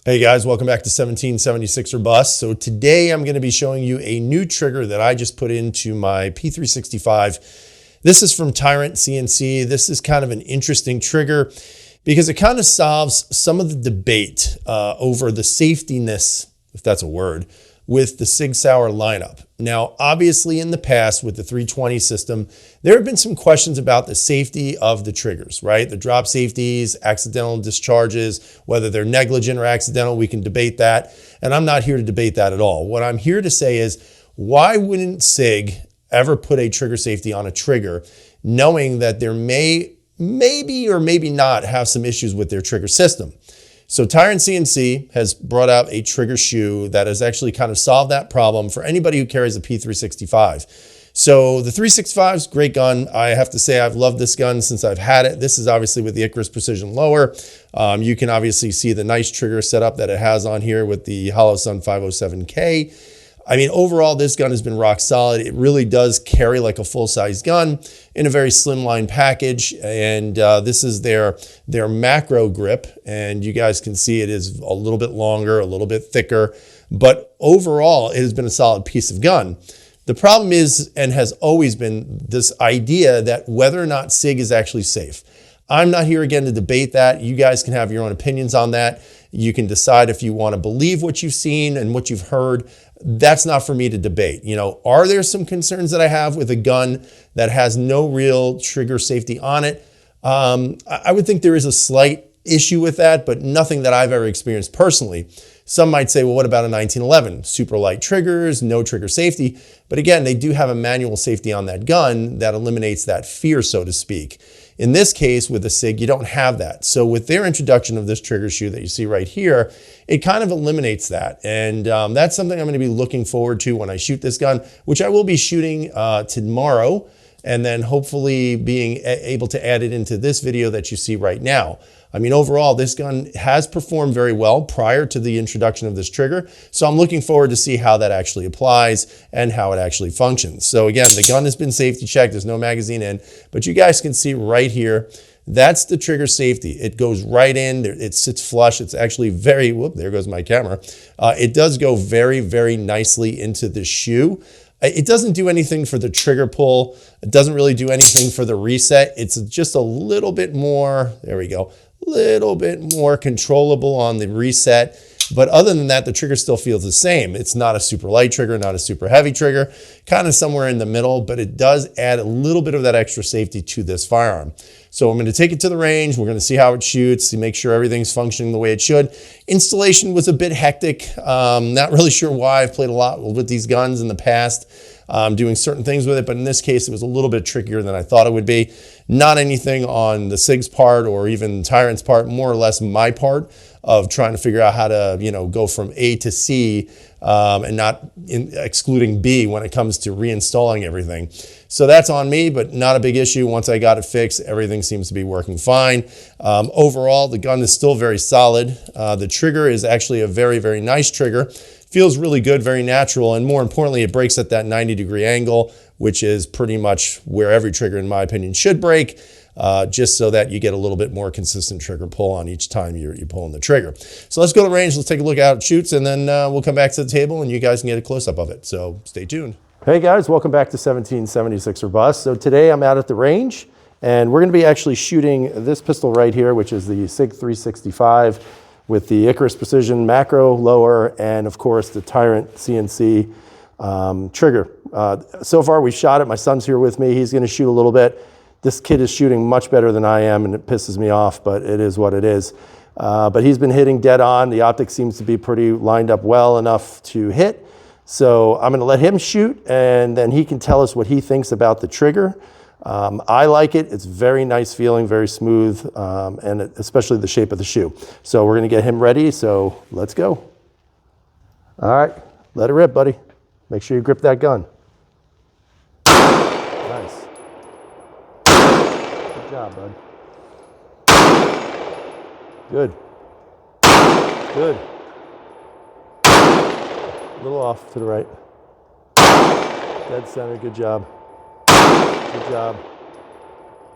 Hey guys, welcome back to 1776 or Bust. So today I'm going to be showing you a new trigger that I just put into my P365. This is from Tyrant CNC. This is kind of an interesting trigger because it kind of solves some of the debate over the safetiness, if that's a word, with the Sauer lineup. Now, obviously in the past with the 320 system, there have been some questions about the safety of the triggers, right? The drop safeties, accidental discharges, whether they're negligent or accidental, we can debate that. And I'm not here to debate that at all. What I'm here to say is, why wouldn't SIG ever put a trigger safety on a trigger, knowing that there maybe or maybe not have some issues with their trigger system? So Tyrant CNC has brought out a trigger shoe that has actually kind of solved that problem for anybody who carries a P365. So the 365 is a great gun. I have to say I've loved this gun since I've had it. This is obviously with the Icarus Precision Lower. You can obviously see the nice trigger setup that it has on here with the Hollow Sun 507K. I mean, overall, this gun has been rock solid. It really does carry like a full-size gun in a very slimline package. And this is their macro grip. And you guys can see it is a little bit longer, a little bit thicker. But overall, it has been a solid piece of gun. The problem is, and has always been, this idea that whether or not SIG is actually safe. I'm not here again to debate that. You guys can have your own opinions on that. You can decide if you want to believe what you've seen and what you've heard. That's not for me to debate. You know, are there some concerns that I have with a gun that has no real trigger safety on it? I would think there is a slight issue with that, but nothing that I've ever experienced personally. Some might say, well, what about a 1911? Super light triggers, no trigger safety. But again, they do have a manual safety on that gun that eliminates that fear, so to speak. In this case, with the SIG, you don't have that. So with their introduction of this trigger shoe that you see right here, it kind of eliminates that. And that's something I'm going to be looking forward to when I shoot this gun, which I will be shooting tomorrow, and then hopefully being able to add it into this video that you see right now. I mean, overall, this gun has performed very well prior to the introduction of this trigger. So I'm looking forward to see how that actually applies and how it actually functions. So again, the gun has been safety checked. There's no magazine in, but you guys can see right here, that's the trigger safety. It goes right in, it sits flush. It's actually very, whoop, there goes my camera. It does go very, very nicely into the shoe. It doesn't do anything for the trigger pull. It doesn't really do anything for the reset. It's just a little bit more, there we go, little bit more controllable on the reset. But other than that, the trigger still feels the same. It's not a super light trigger, not a super heavy trigger, kind of somewhere in the middle, but it does add a little bit of that extra safety to this firearm. So I'm going to take it to the range. We're going to see how it shoots, to make sure everything's functioning the way it should. Installation was a bit hectic. Not really sure why. I've played a lot with these guns in the past, doing certain things with it, but in this case, it was a little bit trickier than I thought it would be. Not anything on the SIG's part or even Tyrant's part, more or less my part of trying to figure out how to, you know, go from A to C and not excluding B when it comes to reinstalling everything. So that's on me, but not a big issue. Once I got it fixed, everything seems to be working fine. Overall, the gun is still very solid. The trigger is actually a very, very nice trigger. Feels really good, very natural, and more importantly, it breaks at that 90-degree angle, which is pretty much where every trigger, in my opinion, should break, just so that you get a little bit more consistent trigger pull on each time you're pulling the trigger. So let's go to the range, let's take a look at how it shoots, and then we'll come back to the table and you guys can get a close-up of it. So stay tuned. Hey guys, welcome back to 1776 or Bust. So today I'm out at the range, and we're going to be actually shooting this pistol right here, which is the SIG 365 with the Icarus Precision Macro Lower, and of course the Tyrant CNC trigger. So far we've shot it. My son's here with me. He's going to shoot a little bit. This kid is shooting much better than I am, and it pisses me off, but it is what it is. But he's been hitting dead on. The optics seems to be pretty lined up well enough to hit. So I'm going to let him shoot, and then he can tell us what he thinks about the trigger. I like it. It's very nice feeling, very smooth, and especially the shape of the shoe. So we're going to get him ready, so let's go. All right, let it rip, buddy. Make sure you grip that gun. Nice. Good job, bud. Good. Good. A little off to the right. Dead center, good job. Good job.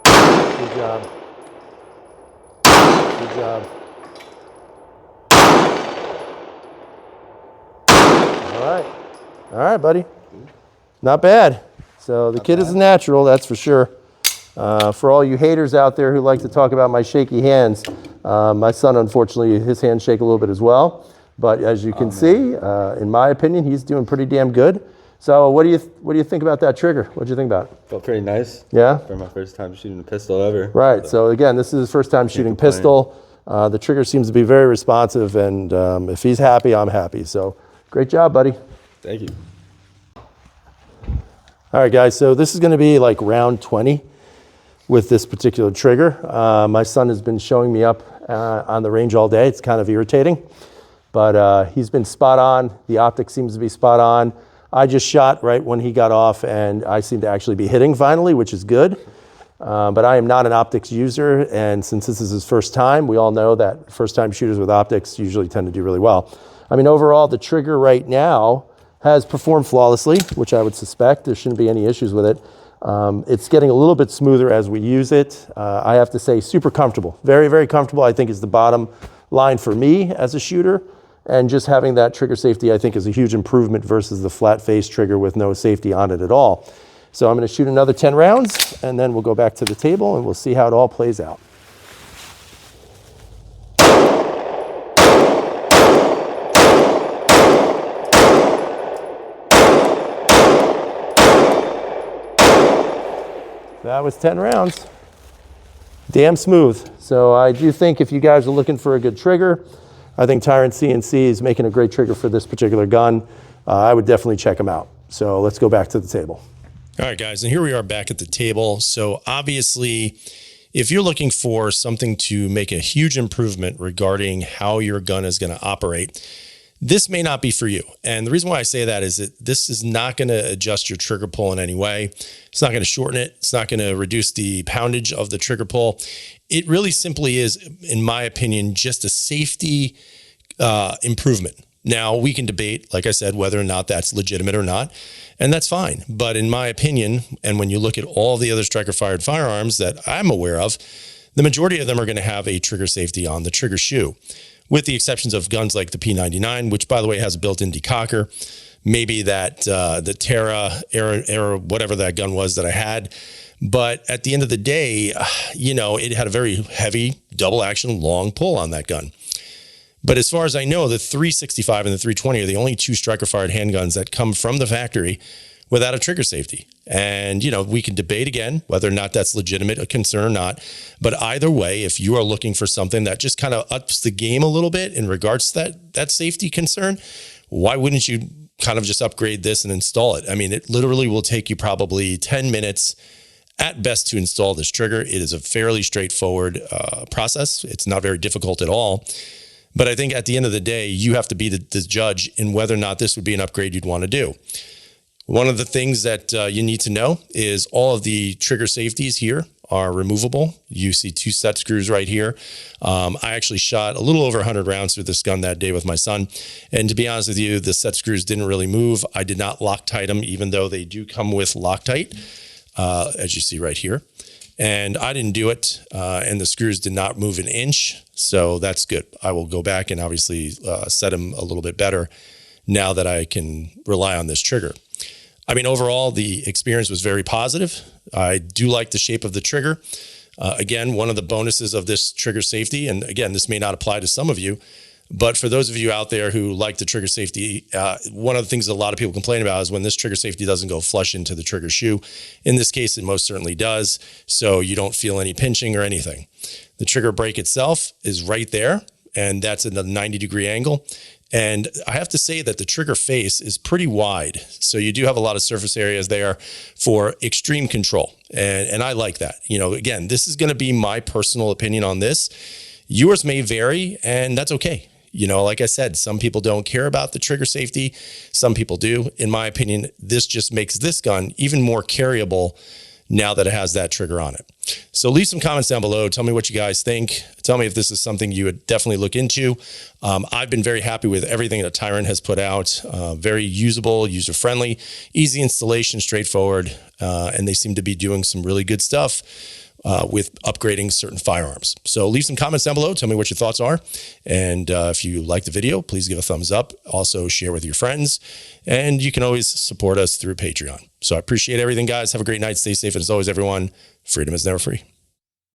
Good job. Good job. All right, buddy. Not bad. So the kid is a natural, that's for sure. For all you haters out there who like to talk about my shaky hands, my son, unfortunately, his hands shake a little bit as well. But as you can see, in my opinion, he's doing pretty damn good. So what do you think about that trigger? What do you think about it? Felt pretty nice. Yeah? For my first time shooting a pistol ever. Right. So again, this is his first time shooting pistol. The trigger seems to be very responsive, and if he's happy, I'm happy. So great job, buddy. Thank you. All right, guys. So this is going to be like round 20 with this particular trigger. My son has been showing me up on the range all day. It's kind of irritating, but he's been spot on. The optic seems to be spot on. I just shot right when he got off, and I seem to actually be hitting finally, which is good. But I am not an optics user, and since this is his first time, we all know that first-time shooters with optics usually tend to do really well. I mean, overall, the trigger right now has performed flawlessly, which I would suspect. There shouldn't be any issues with it. It's getting a little bit smoother as we use it. I have to say, super comfortable. Very, very comfortable, I think, is the bottom line for me as a shooter. And just having that trigger safety, I think, is a huge improvement versus the flat face trigger with no safety on it at all. So I'm going to shoot another 10 rounds, and then we'll go back to the table, and we'll see how it all plays out. That was 10 rounds. Damn smooth. So I do think if you guys are looking for a good trigger, I think Tyrant CNC is making a great trigger for this particular gun. I would definitely check them out. So let's go back to the table. All right, guys, and here we are back at the table. So obviously, if you're looking for something to make a huge improvement regarding how your gun is going to operate, this may not be for you. And the reason why I say that is that this is not going to adjust your trigger pull in any way. It's not going to shorten it. It's not going to reduce the poundage of the trigger pull. It really simply is, in my opinion, just a safety improvement. Now, we can debate, like I said, whether or not that's legitimate or not, and that's fine. But in my opinion, and when you look at all the other striker-fired firearms that I'm aware of, the majority of them are going to have a trigger safety on the trigger shoe, with the exceptions of guns like the P99, which, by the way, has a built-in decocker. Maybe that the Terra, era, whatever that gun was that I had. But at the end of the day, you know, it had a very heavy double-action long pull on that gun. But as far as I know, the 365 and the 320 are the only two striker-fired handguns that come from the factory without a trigger safety. And, you know, we can debate again whether or not that's legitimate a concern or not. But either way, if you are looking for something that just kind of ups the game a little bit in regards to that safety concern, why wouldn't you kind of just upgrade this and install it? I mean, it literally will take you probably 10 minutes at best to install this trigger. It is a fairly straightforward process. It's not very difficult at all. But I think at the end of the day, you have to be the judge in whether or not this would be an upgrade you'd want to do. One of the things that you need to know is all of the trigger safeties here are removable. You see two set screws right here. I actually shot a little over 100 rounds through this gun that day with my son. And to be honest with you, the set screws didn't really move. I did not Loctite them, even though they do come with Loctite, as you see right here. And I didn't do it, and the screws did not move an inch. So that's good. I will go back and obviously set them a little bit better now that I can rely on this trigger. I mean, overall, the experience was very positive. I do like the shape of the trigger. Again, one of the bonuses of this trigger safety, and again, this may not apply to some of you, but for those of you out there who like the trigger safety, one of the things that a lot of people complain about is when this trigger safety doesn't go flush into the trigger shoe. In this case, it most certainly does, so you don't feel any pinching or anything. The trigger brake itself is right there, and that's at a 90-degree angle. And I have to say that the trigger face is pretty wide. So you do have a lot of surface areas there for extreme control. And I like that. You know, again, this is going to be my personal opinion on this. Yours may vary, and that's okay. You know, like I said, some people don't care about the trigger safety. Some people do. In my opinion, this just makes this gun even more carryable now that it has that trigger on it. So leave some comments down below. Tell me what you guys think. Tell me if this is something you would definitely look into. I've been very happy with everything that Tyrant has put out. Very usable, user-friendly, easy installation, straightforward, and they seem to be doing some really good stuff with upgrading certain firearms. So leave some comments down below. Tell me what your thoughts are. And if you like the video, please give a thumbs up. Also share with your friends. And you can always support us through Patreon. So I appreciate everything, guys. Have a great night. Stay safe. And as always, everyone, freedom is never free.